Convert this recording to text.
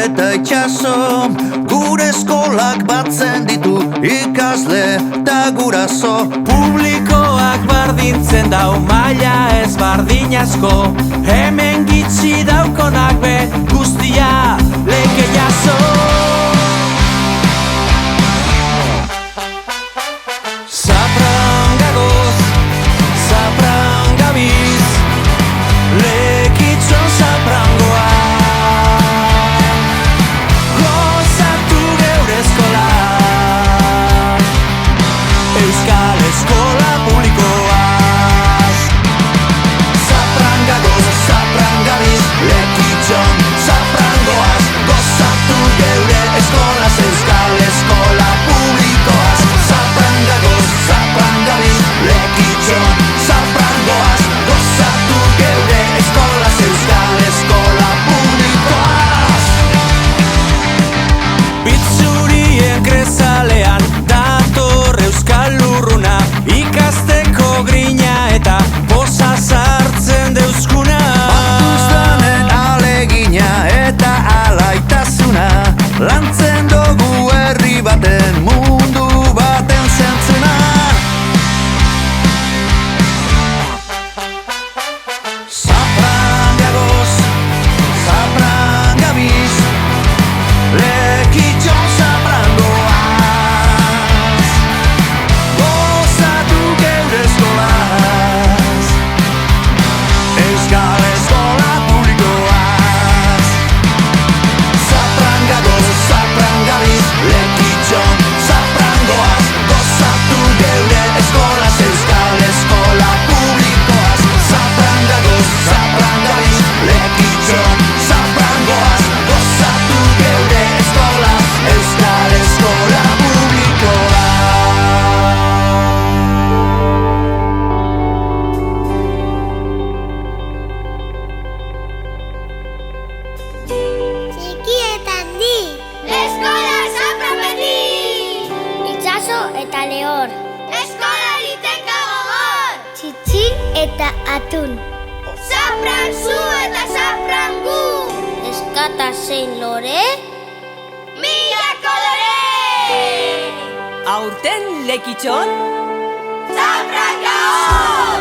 eta itxaso, gure eskolak batzen ditu ikasle eta guraso. Publikoak bardintzen dau maila ez bardin asko, hemen gitxi daukonak be guztia leke jaso. Zaprangagoz, zaprangabiz, lekitxon zaprangoa. Gozatu geure eskola, Euskal Eskola Publikoaz. Zaprangagoz, zaprangabiz, lekitxon zaprangoaz. Gozatu geure eskolaz, Euskal Eskola Publikoaz. Zaprangagoz, zaprangabiz, lekitxon zaprangoaz. Gozatu geure eskolaz, Euskal Eskola Publikoaz. Bitzurien krezalean dator Euskal Lurruna, ikasteko grina eta poza sartzen deuskuna. Batuzdanen alegina eta alaitasuna, lantzen dugu herri baten mundu baten zentzuna. Zaprangagoz, zaprangabiz, lekitxon zaprangoaz. Gozatu geure eskolaz, Euskal Eskola Publikoaz. Zaprangagoz, zaprangabiz, lekitxon zaprangoaz. Gozatu geure eskolaz, Euskal Eskola Publikoaz. Zaprangagoz, zaprangabiz, lekitxon zaprangoaz. Gozatu geure eskolaz, Euskal Eskola Publikoaz. Txiki eta handi, eskola zaprapeti! Itxaso eta lehor, eskola liteka gogor! Txitxi eta atun, zapran zu eta zapran gu! Eskata zein lore, mila kolore! Aurten lekitxon Zapran gaur!